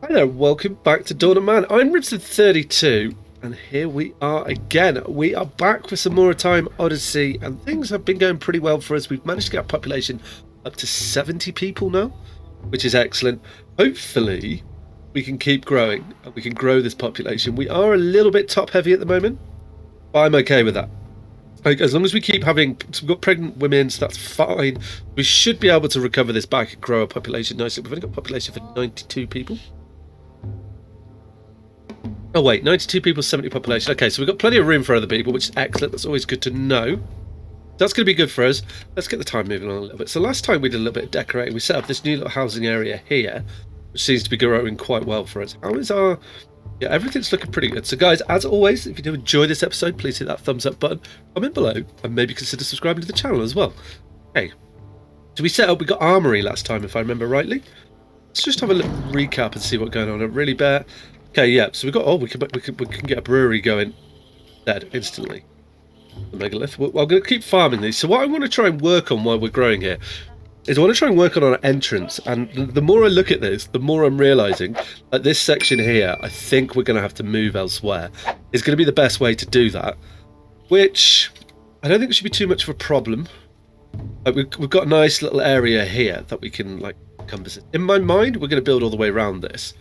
Hi there, welcome back to Dawn of Man. I'm Ribson32, and here we are again. We are back with some more time Odyssey, and things have been going pretty well for us. We've managed to get our population up to 70 people now, which is excellent. Hopefully, we can keep growing, and we can grow this population. We are a little bit top-heavy at the moment, but I'm okay with that. Like, as long as we keep having, we've got pregnant women, so that's fine. We should be able to recover this back and grow our population nicely. We've only got population for 92 people. Oh wait, 92 people, 70 population. Okay, so we've got plenty of room for other people, which is excellent. That's always good to know. That's going to be good for us. Let's get the time moving on a little bit. So last time we did a little bit of decorating. We set up this new little housing area here, which seems to be growing quite well for us. How is our... Yeah, everything's looking pretty good. So guys, as always, if you do enjoy this episode, please hit that thumbs up button, comment below, and maybe consider subscribing to the channel as well. Okay, so we set up, we got armory last time, if I remember rightly. Let's just have a little recap and see what's going on. Really bad. Okay, yeah, so we got, oh, we can get a brewery going dead instantly. The megalith. Well, I'm going to keep farming these. So what I want to try and work on while we're growing here is I want to try and work on our entrance. And the more I look at this, the more I'm realising that this section here, I think we're going to have to move elsewhere. It's going to be the best way to do that, which I don't think it should be too much of a problem. Like we've got a nice little area here that we can like encompass it. In my mind, we're going to build all the way around this.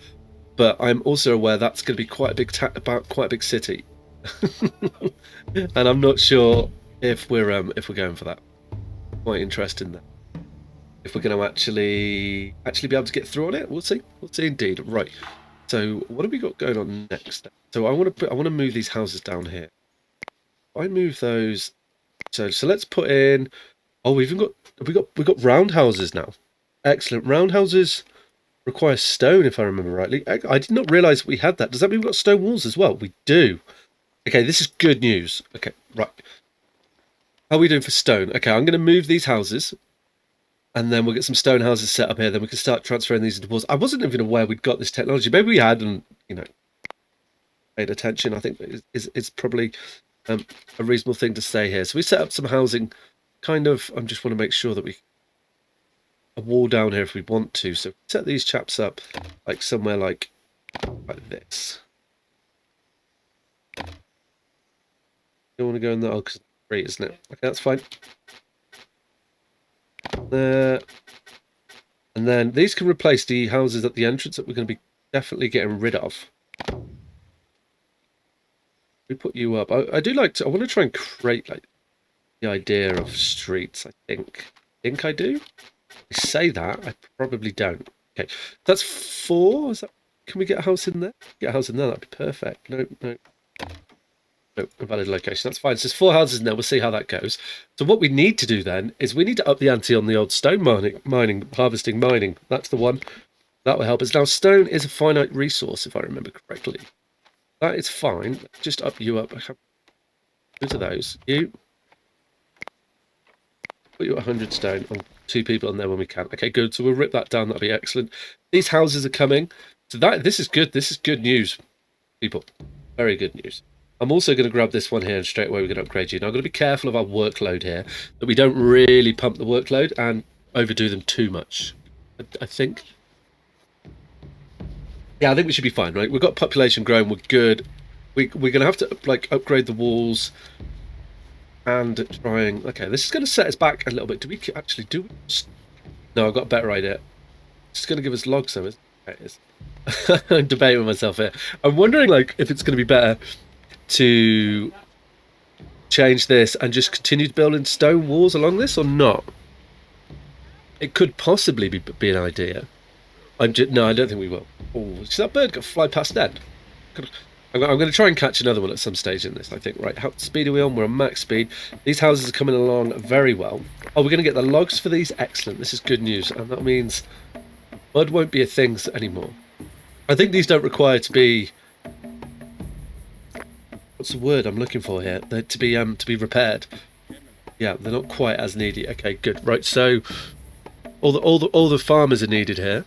But I'm also aware that's going to be quite a big quite a big city, and I'm not sure if we're going for that. Quite interesting there. If we're going to actually be able to get through on it, we'll see. We'll see indeed. Right. So what have we got going on next? So I want to move these houses down here. I move those. So let's put in. Oh, we've got roundhouses now. Excellent roundhouses. Requires stone, if I remember rightly. I did not realise we had that. Does that mean we've got stone walls as well? We do. Okay, this is good news. Okay, right. How are we doing for stone? Okay, I'm going to move these houses, and then we'll get some stone houses set up here. Then we can start transferring these into walls. I wasn't even aware we'd got this technology. Maybe we had, and paid attention. I think it's probably a reasonable thing to say here. So we set up some housing. Kind of. I just want to make sure that we. A wall down here if we want to, so set these chaps up like somewhere like this. You don't want to go in there, oh, because it's free, isn't it? Okay, that's fine. There, and then these can replace the houses at the entrance that we're going to be definitely getting rid of. We put you up. I do like to. I want to try and create like the idea of streets. I think I do. I say that, I probably don't. Okay, that's 4. Is that? Can we get a house in there? Get a house in there, that'd be perfect. No, invalid location. That's fine. So there's 4 houses in there. We'll see how that goes. So what we need to do then is we need to up the ante on the old stone mining, harvesting mining. That's the one. That will help us. Now, stone is a finite resource, if I remember correctly. That is fine. Just up you up. Who's are those? You. Put you at 100 stone on 2 people on there when we can. Okay, good. So we'll rip that down. That'll be excellent. These houses are coming. So this is good. This is good news, people. Very good news. I'm also going to grab this one here and straight away we're going to upgrade you. Now, I'm going to be careful of our workload here, that we don't really pump the workload and overdo them too much. I think. Yeah, I think we should be fine, right? We've got population growing. We're good. We're going to have to like upgrade the walls. And trying... Okay, this is going to set us back a little bit. Do we actually do... No, I've got a better idea. It's going to give us logs, though, isn't it? I'm debating with myself here. I'm wondering, like, if it's going to be better to change this and just continue building stone walls along this or not. It could possibly be an idea. No, I don't think we will. Oh, is that bird got fly past then? I'm going to try and catch another one at some stage in this, I think. Right, how speed are we on? We're on max speed. These houses are coming along very well. Oh, we're going to get the logs for these? Excellent. This is good news. And that means mud won't be a thing anymore. I think these don't require to be... What's the word I'm looking for here? They're to be repaired. Yeah, they're not quite as needy. Okay, good. Right, so all the farmers are needed here.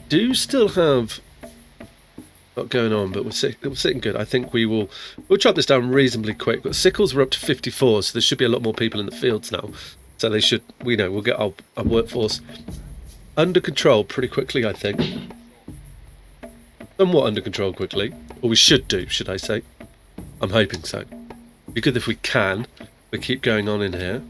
Do still have... Not going on, but we're sitting good. I think we'll chop this down reasonably quick. But sickles were up to 54, so there should be a lot more people in the fields now. So they should, we'll get our workforce under control pretty quickly, I think. somewhat under control quickly. Or we should do, should I say. I'm hoping so. It'd be good if we can. We keep going on in here.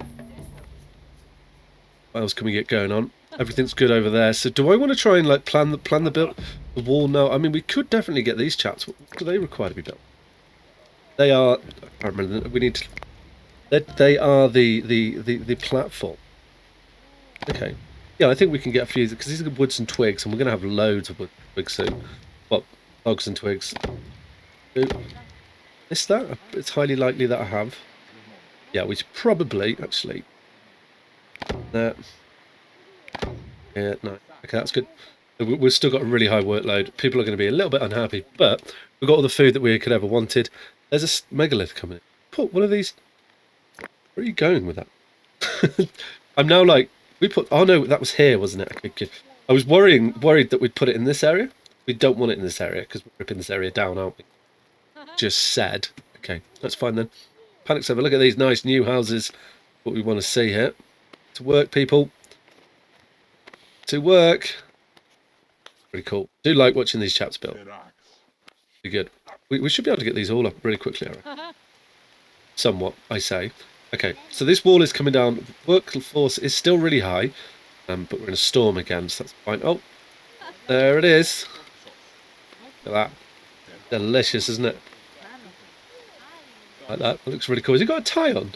What else can we get going on? Everything's good over there. So do I want to try and like plan the build the wall now? I mean, we could definitely get these chaps. What do they require to be built? They are. I can't remember. We need to. They are the platform. Okay. Yeah, I think we can get a few because these are woods and twigs, and we're going to have loads of wood and twigs soon. Well, logs and twigs. Is that? It's highly likely that I have. Yeah, we should probably actually. Yeah, no. Okay, that's good. We've still got a really high workload. People are going to be a little bit unhappy, but we've got all the food that we could ever wanted. There's a megalith coming in. Put one of these. Where are you going with that? I'm now like, we put. Oh no, that was here, wasn't it? Okay, I was worried that we'd put it in this area. We don't want it in this area because we're ripping this area down, aren't we? Just said. Okay, that's fine then. Panic's over. Look at these nice new houses. What we want to see here. To work, people. To work. Pretty cool. Do like watching these chaps build. Be good. We should be able to get these all up really quickly, I reckon. Somewhat, I say. Okay, so this wall is coming down. Workforce is still really high, but we're in a storm again, so that's fine. Oh, there it is. Look at that. Delicious, isn't it? Like that. That looks really cool. Has he got a tie on?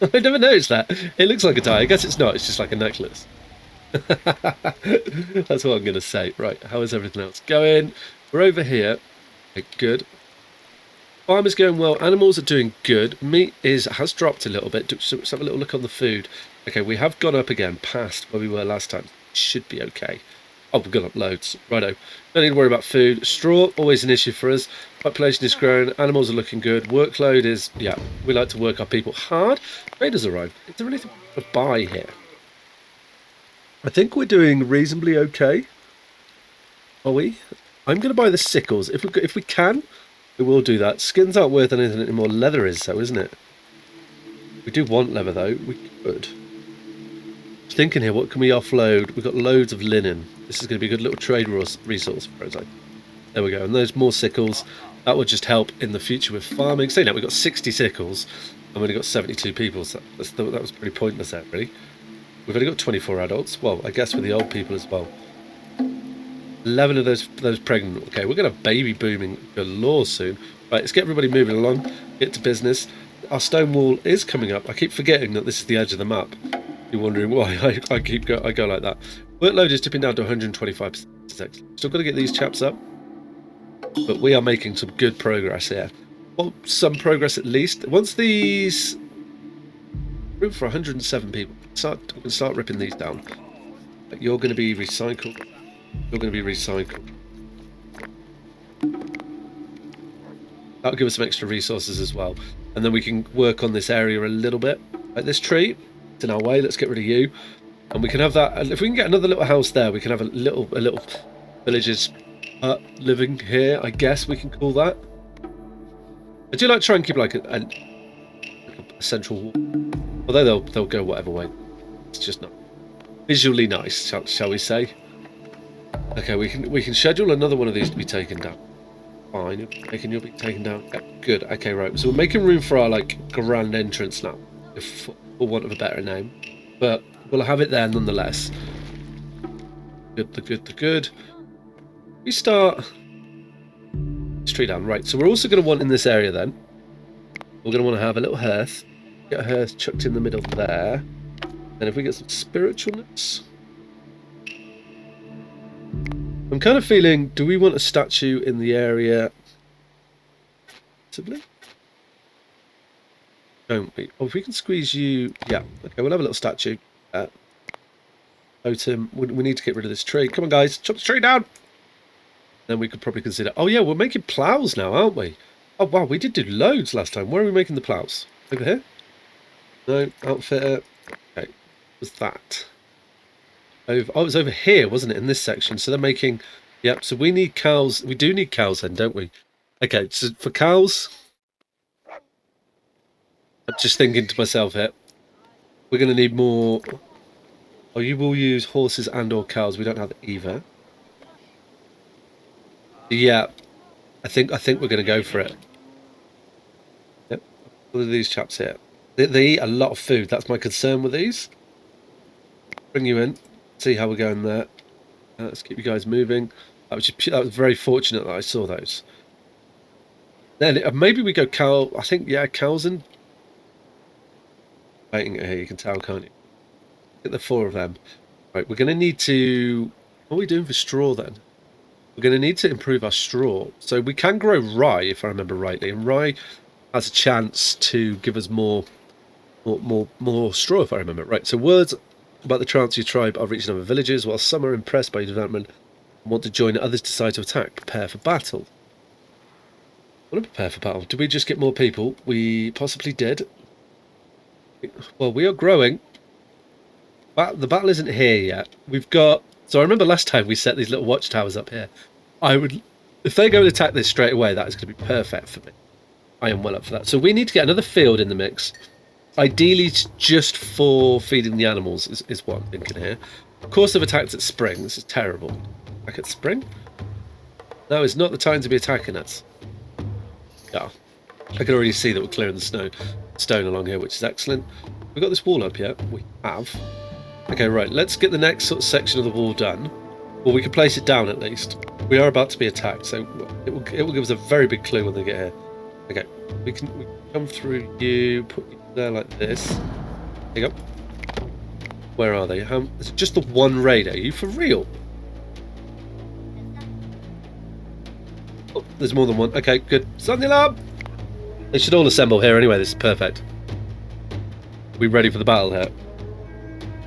I never noticed that. It looks like a tie. I guess it's not. It's just like a necklace. That's what I'm going to say. Right, how is everything else going? We're over here. Okay, good. Farm is going well. Animals are doing good. Meat has dropped a little bit. So let's have a little look on the food. Okay, we have gone up again past where we were last time. Should be okay. Oh, we've gone up loads. Righto. Don't need to worry about food. Straw, always an issue for us. Population is growing. Animals are looking good. Workload is, yeah, we like to work our people hard. Traders arrive. Is there anything to buy here? I think we're doing reasonably okay. Are we? I'm going to buy the sickles. If we can, we will do that. Skins aren't worth anything anymore. Leather is, though, isn't it? We do want leather, though. We could. Thinking here, what can we offload? We've got loads of linen. This is going to be a good little trade resource for us. There we go. And those more sickles, that will just help in the future with farming. Say now, we've got 60 sickles. I've only got 72 people, so that was pretty pointless there, really. We've only got 24 adults. Well, I guess with the old people as well. 11 of those pregnant. Okay, we're going to have baby booming galore soon. Right, let's get everybody moving along. Get to business. Our stone wall is coming up. I keep forgetting that this is the edge of the map. You're wondering why I go like that. Workload is tipping down to 125%. Still got to get these chaps up. But we are making some good progress here. Well, some progress at least. Once these... room for 107 people. We can start ripping these down. You're going to be recycled. You're going to be recycled. That'll give us some extra resources as well. And then we can work on this area a little bit. Like this tree, it's in our way. Let's get rid of you. And we can have that. If we can get another little house there, we can have a little villager's living here, I guess we can call that. I do like to try and keep like a central wall. Although they'll go whatever way. It's just not visually nice, shall we say. Okay, we can schedule another one of these to be taken down. Fine, you'll be taken down. Yeah, good. Okay, right. So we're making room for our like grand entrance now, for want of a better name. But we'll have it there nonetheless. The good. We start straight down. Right. So we're also going to want in this area then. We're going to want to have a little hearth. Get a hearth chucked in the middle there. And if we get some spiritualness. I'm kind of feeling, do we want a statue in the area? Possibly? Don't we? Oh, if we can squeeze you... Yeah, okay, we'll have a little statue. Totem. We need to get rid of this tree. Come on, guys, chop the tree down! Then we could probably consider... Oh, yeah, we're making plows now, aren't we? Oh, wow, we did do loads last time. Where are we making the plows? Over here? No, outfitter. Okay, what was that? Over, oh, it was over here, wasn't it, in this section? So they're making... Yep, so we need cows. We do need cows then, don't we? Okay, so for cows... I'm just thinking to myself here. We're going to need more... Oh, you will use horses and or cows. We don't have either. Yeah, I think we're going to go for it. Yep. Look at these chaps here. They eat a lot of food. That's my concern with these. Bring you in. See how we're going there. Let's keep you guys moving. That was very fortunate that I saw those. Then maybe we go cow. I think cows and waiting here. You can tell, can't you? Get the 4 of them. Right, we're going to need to. What are we doing for straw then? We're going to need to improve our straw. So we can grow rye, if I remember rightly, and rye has a chance to give us more straw, if I remember right. So words about the trance your tribe are reaching other villages, while some are impressed by your development and want to join, others decide to attack. Prepare for battle. I want to prepare for battle. Did we just get more people? We possibly did. Well, we are growing. The battle isn't here yet. We've got... So I remember last time we set these little watchtowers up here. If they go and attack this straight away, that is going to be perfect for me. I am well up for that. So we need to get another field in the mix. Ideally, just for feeding the animals is what I'm thinking here. Of course, they've attacked at spring. This is terrible. Attack at spring? No, it's not the time to be attacking us. Yeah. I can already see that we're clearing the stone along here, which is excellent. We've got this wall up here. We have. Okay, right. Let's get the next sort of section of the wall done. Well, we can place it down at least. We are about to be attacked, so it will give us a very big clue when they get here. Okay, we can come through you, put you there like this. There you go. Where are they? Is it just the one raid? Are you for real? Oh, there's more than one. Okay, good. Sound the alarm! They should all assemble here anyway. This is perfect. Are we ready for the battle here?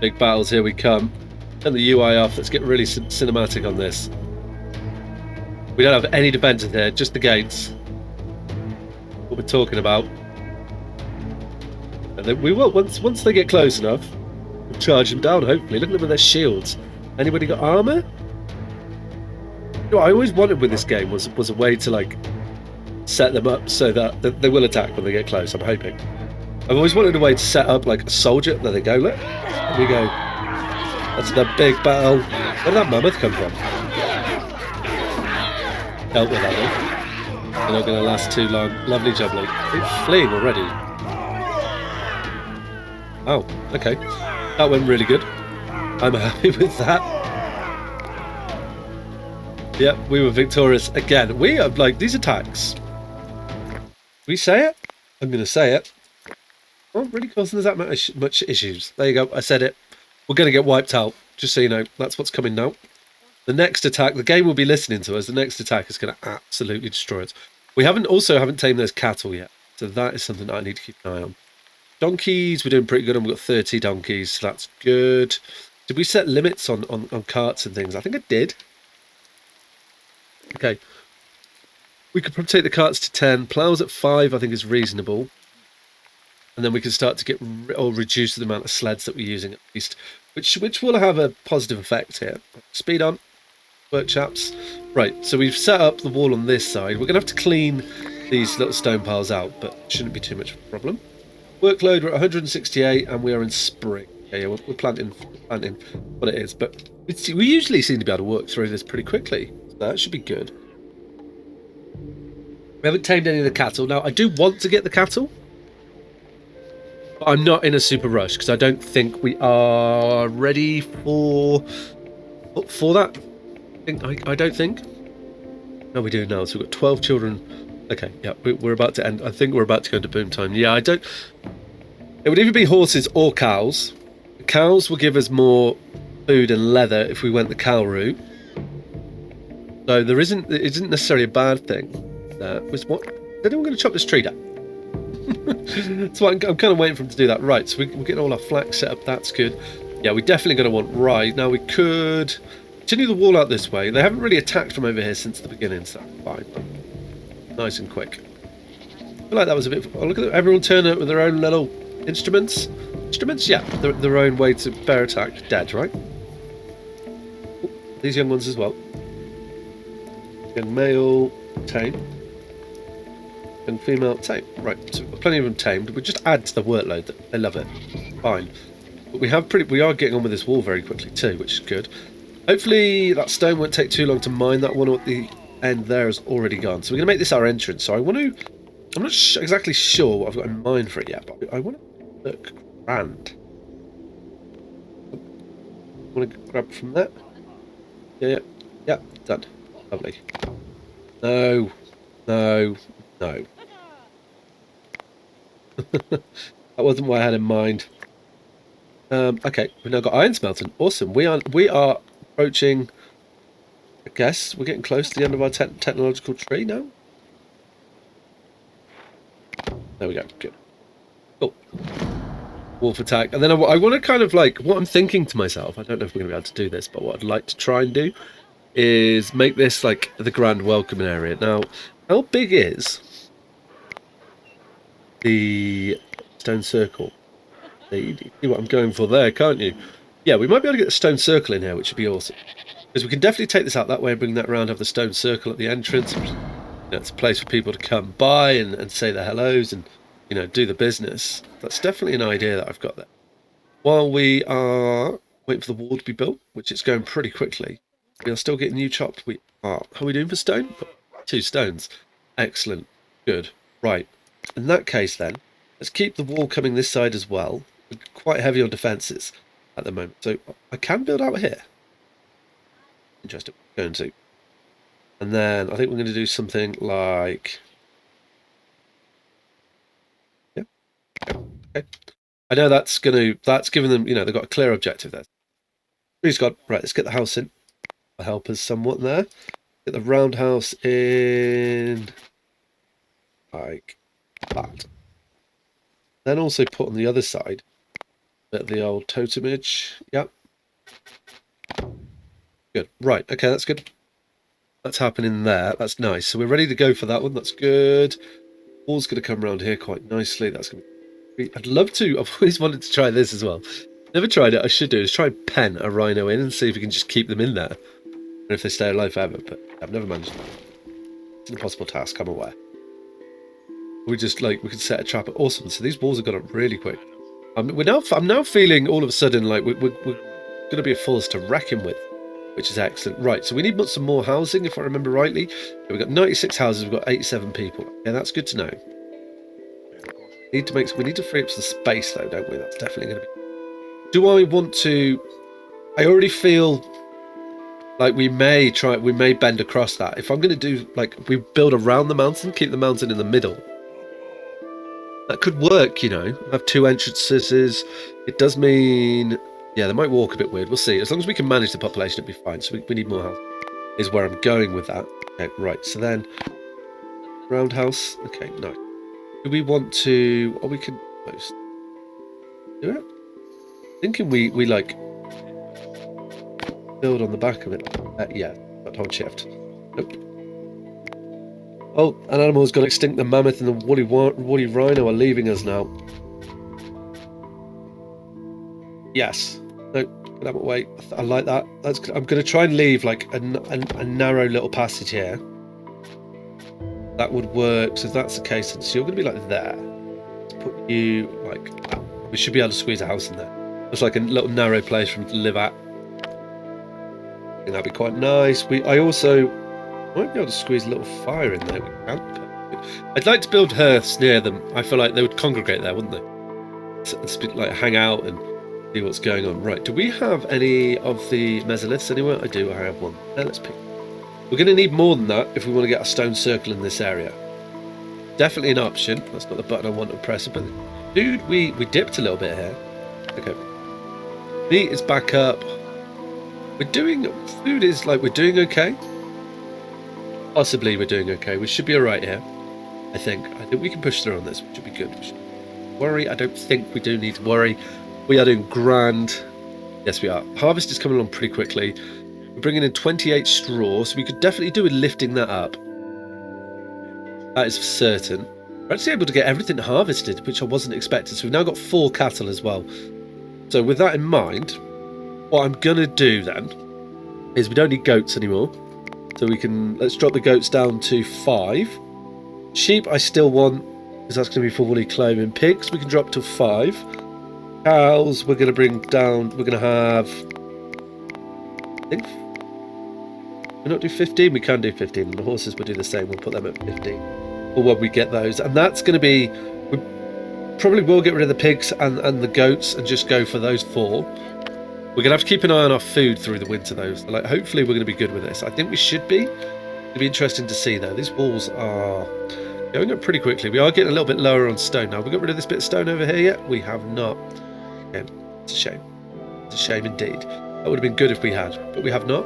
Big battles, here we come. Turn the UI off. Let's get really cinematic on this. We don't have any defences here, just the gates. What we're talking about. And then we will, once they get close enough, we'll charge them down, hopefully. Look at them with their shields. Anybody got armour? You know, what I always wanted with this game was a way to, like, set them up so that they will attack when they get close, I'm hoping. I've always wanted a way to set up, like, a soldier. There they go, look. There we go. That's the big battle. Where did that mammoth come from? Dealt with that one. They're not going to last too long. Lovely jubbly. It's fleeing already. Oh, okay. That went really good. I'm happy with that. Yep, we were victorious again. We are, like, these attacks. We say it? I'm going to say it. Not really causing us that much issues. There you go. I said it. We're going to get wiped out. Just so you know, that's what's coming now. The next attack, the game will be listening to us. The next attack is going to absolutely destroy us. We haven't tamed those cattle yet. So that is something I need to keep an eye on. Donkeys, we're doing pretty good. And we've got 30 donkeys. So that's good. Did we set limits on carts and things? I think I did. Okay. We could probably take the carts to 10. Plows at 5, I think, is reasonable. And then we can start to get or reduce the amount of sleds that we're using at least, which will have a positive effect here. Speed on, work chaps. Right, so we've set up the wall on this side. We're going to have to clean these little stone piles out, but shouldn't be too much of a problem. Workload, we're at 168 and we are in spring. Yeah, we're planting what it is, but we usually seem to be able to work through this pretty quickly. So that should be good. We haven't tamed any of the cattle. Now, I do want to get the cattle. I'm not in a super rush because I don't think we are ready for that. I don't think. No, we do now. So we've got 12 children. Okay, yeah, we're about to end. I think we're about to go into boom time. Yeah, I don't. It would either be horses or cows. The cows will give us more food and leather if we went the cow route. So it isn't necessarily a bad thing. That was what. Is anyone going to chop this tree down? So I'm kind of waiting for him to do that. Right, so we're getting all our flax set up. That's good. Yeah, we're definitely going to want rye. Now we could continue the wall out this way. They haven't really attacked from over here since the beginning, so that's fine. Nice and quick. I feel like that was a bit... Oh, look at everyone turn up with their own little instruments. Instruments? Yeah, their own way to bear attack. Dead, right? Ooh, these young ones as well. Young male, tame. And female tame. Right, so we've got plenty of them tamed. We just add to the workload. They love it. Fine. But we are getting on with this wall very quickly too, which is good. Hopefully that stone won't take too long to mine that one, or the end there is already gone. So we're going to make this our entrance. So I want to... I'm not exactly sure what I've got in mind for it yet, but I want to look grand. I want to grab from there. Yeah, done. Lovely. No. That wasn't what I had in mind. Okay, we've now got iron smelting. Awesome. We are approaching. I guess we're getting close to the end of our technological tree now. There we go. Good. Cool. Wolf attack, and then I want to kind of like what I'm thinking to myself. I don't know if we're going to be able to do this, but what I'd like to try and do is make this like the grand welcoming area. Now, how big is the stone circle? You see what I'm going for there, can't you? Yeah, we might be able to get the stone circle in here, which would be awesome. Because we can definitely take this out that way and bring that around, have the stone circle at the entrance. You know, it's a place for people to come by and say their hellos and, you know, do the business. That's definitely an idea that I've got there. While we are waiting for the wall to be built, which is going pretty quickly, we are still getting new chopped. We are. How are we doing for stone? 2 stones. Excellent. Good. Right. In that case then, let's keep the wall coming this side as well. We're quite heavy on defences at the moment. So I can build out here. Interesting. Going to. And then I think we're going to do something like... Yeah. Okay. I know that's giving them, you know, they've got a clear objective there. Please God. Right, let's get the house in. I'll help us somewhat there. Get the roundhouse in like that. Then also put on the other side the old totemage. Yep. Good. Right. Okay, that's good. That's happening there. That's nice. So we're ready to go for that one. That's good. Wall's going to come around here quite nicely. That's going to be... I'd love to. I've always wanted to try this as well. Never tried it. I should do is try and pen a rhino in and see if we can just keep them in there. And if they stay alive forever. But I've never managed that. It's an impossible task. I'm aware. We just like we could set a trap. Awesome. So these walls have gone up really quick. I'm now feeling all of a sudden like we're going to be a force to reckon with, which is excellent. Right. So we need some more housing, if I remember rightly. We've got 96 houses. We've got 87 people. Yeah, that's good to know. We need to free up some space though, don't we? That's definitely going to be. Do I want to? I already feel like we may bend across that. If I'm going to do like we build around the mountain, keep the mountain in the middle. That could work, you know. Have 2 entrances. It does mean, yeah, they might walk a bit weird. We'll see. As long as we can manage the population, it'll be fine. So we need more house. Is where I'm going with that. Okay, right. So then, roundhouse. Okay, nice. Do we want to? Oh, we can almost do it. Thinking we like build on the back of it. Yeah, but hold shift. Nope. Oh, an animal's gone extinct. The mammoth and the woolly rhino are leaving us now. Yes. No, get out of my way. I like that. I'm going to try and leave like a narrow little passage here. That would work. So if that's the case, so you're going to be like there. Let's put you like that. We should be able to squeeze a house in there. Looks like a little narrow place for him to live at. I think that'd be quite nice. I also might be able to squeeze a little fire in there. We can. I'd like to build hearths near them. I feel like they would congregate there, wouldn't they? Like hang out and see what's going on. Right, do we have any of the mesoliths anywhere? I do, I have one. Let's pick. We're going to need more than that if we want to get a stone circle in this area. Definitely an option. That's not the button I want to press. But dude, we dipped a little bit here. Okay. Meat is back up. Food is like, we're doing okay. Possibly we're doing okay. We should be alright here. I think we can push through on this. We should be good. Worry, I don't think we do need to worry. We are doing grand. Yes, we are. Harvest is coming along pretty quickly. We're bringing in 28 straw, so we could definitely do with lifting that up. That is for certain. We're actually able to get everything harvested, which I wasn't expecting. So we've now got 4 cattle as well. So with that in mind, what I'm going to do then is we don't need goats anymore. So let's drop the goats down to 5. Sheep I still want, because that's going to be for woolly clothing. Pigs we can drop to 5. Cows we're going to have, I think, we not do 15? We can do 15, and the horses will do the same. We'll put them at 15 or when we get those, and that's going to be. We probably will get rid of the pigs and the goats and just go for those 4. We're gonna have to keep an eye on our food through the winter, though. So, like, hopefully, we're gonna be good with this. I think we should be. It'll be interesting to see, though. These walls are going up pretty quickly. We are getting a little bit lower on stone now. Have we got rid of this bit of stone over here yet? We have not. Okay, it's a shame. It's a shame indeed. That would have been good if we had, but we have not.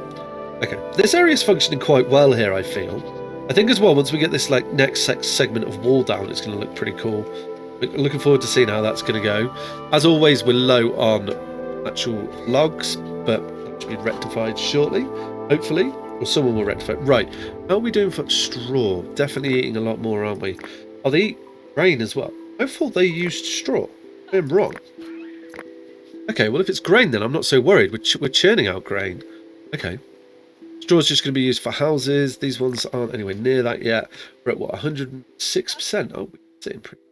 Okay, this area is functioning quite well here, I feel. I think as well, once we get this like next segment of wall down, it's going to look pretty cool. Looking forward to seeing how that's going to go. As always, we're low on actual logs, but that should be rectified shortly, hopefully. Or someone will rectify it. Right, how are we doing for straw? Definitely eating a lot more, aren't we? Oh, they eat grain as well. I thought they used straw. I'm wrong. Okay, well, if it's grain, then I'm not so worried. We're churning out grain. Okay. Straw's just going to be used for houses. These ones aren't anywhere near that yet. We're at, what, 106%? Oh, we're sitting pretty...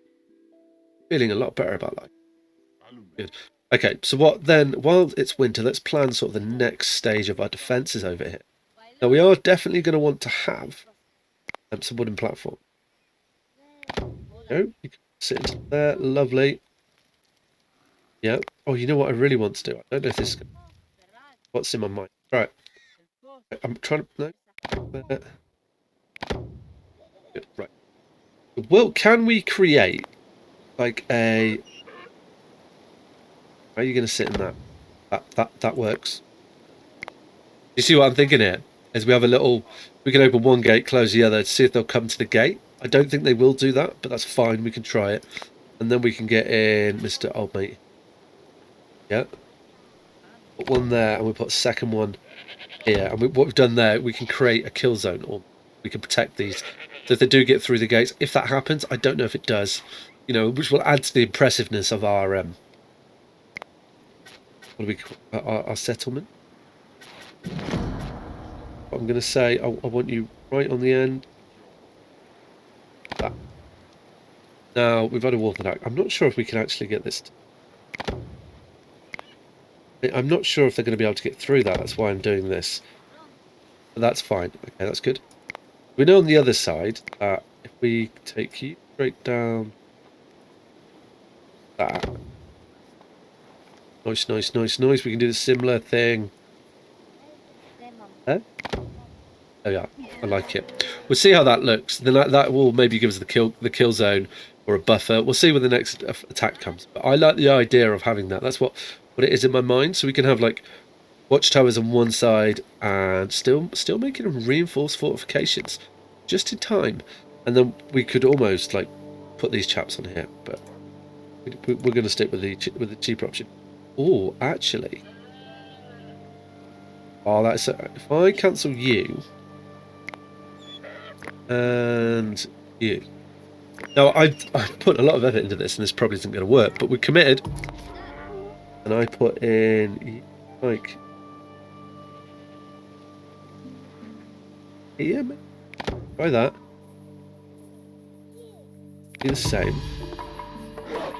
Feeling a lot better about life. Good. Okay, so what then? While it's winter, let's plan sort of the next stage of our defences over here. Now, we are definitely going to want to have some wooden platform. No, you can sit into there. Lovely. Yeah. Oh, you know what I really want to do? I don't know if this is what's in my mind. Right. I'm trying to... No. Good. Right. Well, can we create like a... How are you going to sit in that? That works. You see what I'm thinking here? Is we have a little... We can open one gate, close the other, to see if they'll come to the gate. I don't think they will do that, but that's fine. We can try it. And then we can get in Mr. Old Mate. Yeah. Put one there, and we put a second one here. And what we've done there, we can create a kill zone, or we can protect these. So if they do get through the gates, if that happens, I don't know if it does, you know, which will add to the impressiveness of our what do we call our settlement. What I'm going to say, I want you right on the end. That. Now we've had a water attack. I'm not sure if we can actually get this. I'm not sure if they're going to be able to get through that. That's why I'm doing this. But that's fine. Okay, that's good. We know on the other side that if we take you straight down that. Nice, nice, nice, nice. We can do the similar thing. Huh? Oh yeah, I like it. We'll see how that looks. Then that will maybe give us the kill zone or a buffer. We'll see when the next attack comes. But I like the idea of having that. That's what it is in my mind. So we can have like watchtowers on one side and still making them reinforced fortifications just in time. And then we could almost like put these chaps on here. But we're going to stick with the cheaper option. Oh, actually. Oh, that's if I cancel you and you. Now I've put a lot of effort into this, and this probably isn't going to work, but we're committed. And I put in like here. Try that. Do the same.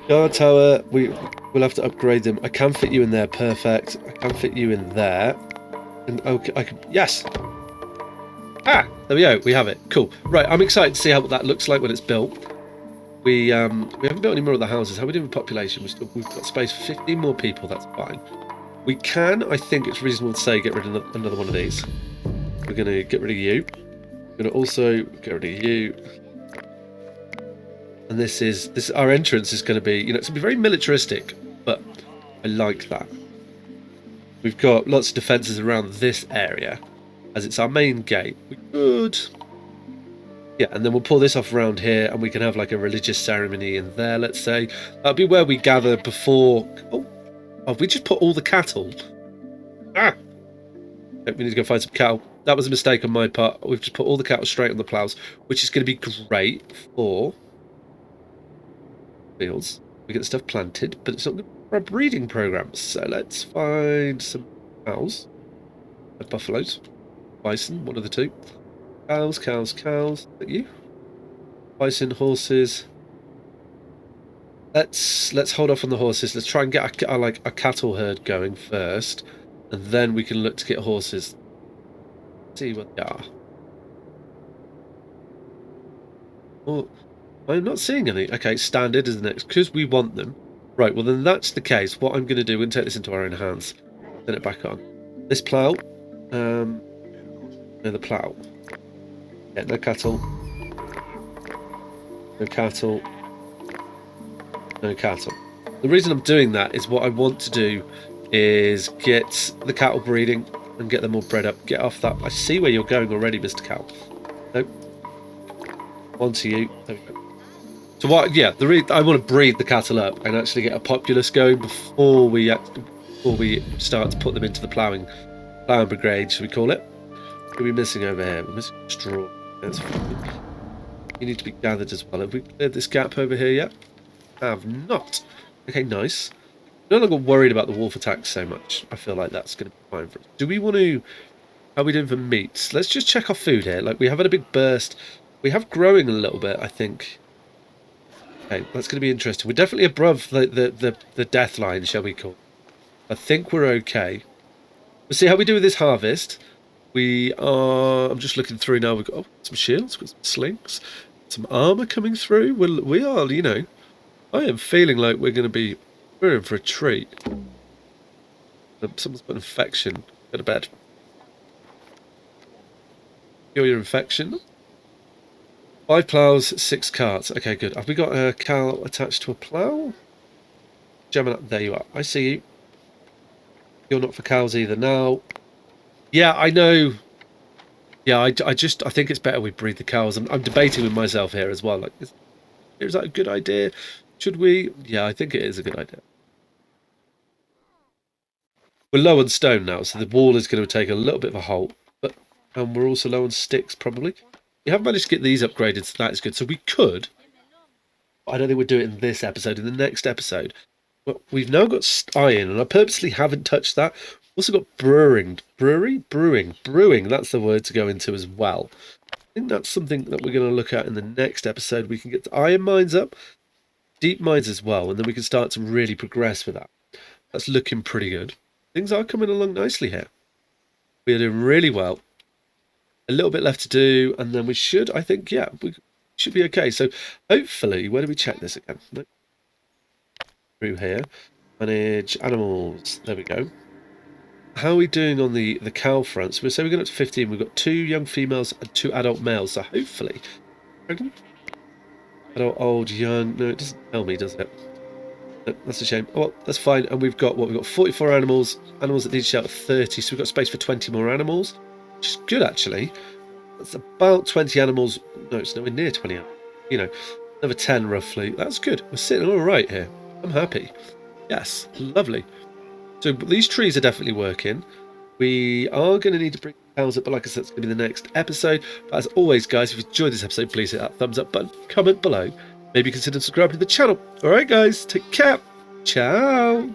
Guard tower. We'll have to upgrade them. I can fit you in there. Perfect. I can fit you in there. And okay, I can. Yes. Ah, there we go. We have it. Cool. Right. I'm excited to see how that looks like when it's built. We haven't built any more of the houses. How are we doing with population? We've got space for 15 more people. That's fine. We can. I think it's reasonable to say get rid of another one of these. We're going to get rid of you. We're going to also get rid of you. And this our entrance is going to be, you know, it's going to be very militaristic, but I like that. We've got lots of defences around this area, as it's our main gate. We could, yeah, and then we'll pull this off around here, and we can have like a religious ceremony in there. Let's say that'll be where we gather before. Oh, we just put all the cattle. Ah, we need to go find some cattle. That was a mistake on my part. We've just put all the cattle straight on the ploughs, which is going to be great for fields. We get the stuff planted, but it's not good for our breeding programs. So let's find some cows, buffaloes, bison, one of the two. Cows, cows, cows. Is that you? Bison, horses. Let's hold off on the horses. Let's try and get a cattle herd going first, and then we can look to get horses. see what they are. Oh, I'm not seeing any. Okay, standard is the next, because we want them. Right, well then that's the case. What I'm going to do, we're going to take this into our own hands. Turn it back on. This plough, no, the plough. Yeah, no cattle. No cattle. No cattle. The reason I'm doing that is what I want to do is get the cattle breeding and get them all bred up. Get off that. I see where you're going already, Mr. Cow. Nope. Onto you. There we go. So what? Yeah, I want to breed the cattle up and actually get a populace going before we start to put them into the ploughing brigade, should we call it? What are we missing over here? We're missing straw. That's fine. You need to be gathered as well. Have we cleared this gap over here yet? Have not. Okay, nice. No longer worried about the wolf attacks so much. I feel like that's going to be fine for us. Do we want to... How are we doing for meats? Let's just check our food here. Like, we have had a big burst. We have growing a little bit, I think. Okay, that's going to be interesting. We're definitely above the death line, shall we call it. I think we're okay. We'll see how we do with this harvest. We are... I'm just looking through now. We've got some shields, we've got some slings, some armour coming through. We are, you know... I am feeling like we're going to be... We're in for a treat. Someone's got an infection. Go to bed. Cure your infection. 5 ploughs, 6 carts. Okay, good. Have we got a cow attached to a plough? Gemini, there you are. I see you. You're not for cows either. Now, yeah, I know. Yeah, I think it's better we breed the cows. I'm debating with myself here as well. Like, is that a good idea? Should we? Yeah, I think it is a good idea. We're low on stone now, so the wall is going to take a little bit of a halt. But we're also low on sticks, probably. We have managed to get these upgraded, so that is good. So we could... I don't think we'll do it in this episode. In the next episode, but we've now got iron, and I purposely haven't touched that. We've also got brewing. That's the word to go into as well. I think that's something that we're going to look at in the next episode. We can get the iron mines up, deep mines as well, and then we can start to really progress with that. That's looking pretty good. Things are coming along nicely here. We are doing really well. A little bit left to do, and then we should, I think, yeah, we should be okay. So hopefully, where do we check this again? No. Through here. Manage animals. There we go. How are we doing on the cow front? So we're going up to 15. We've got 2 young females and 2 adult males. So hopefully... Pregnant? Adult, old, young... No, it doesn't tell me, does it? No, that's a shame. Oh, well, that's fine. And we've got, what? We've got 44 animals. Animals that need to shelter 30. So we've got space for 20 more animals. Which is good, actually. That's about 20 animals. No, it's nowhere near 20 animals. You know, another 10 roughly. That's good. We're sitting all right here. I'm happy. Yes, lovely. So these trees are definitely working. We are going to need to bring cows up, but like I said, it's going to be the next episode. But as always, guys, if you enjoyed this episode, please hit that thumbs up button, comment below. Maybe consider subscribing to the channel. All right, guys, take care. Ciao.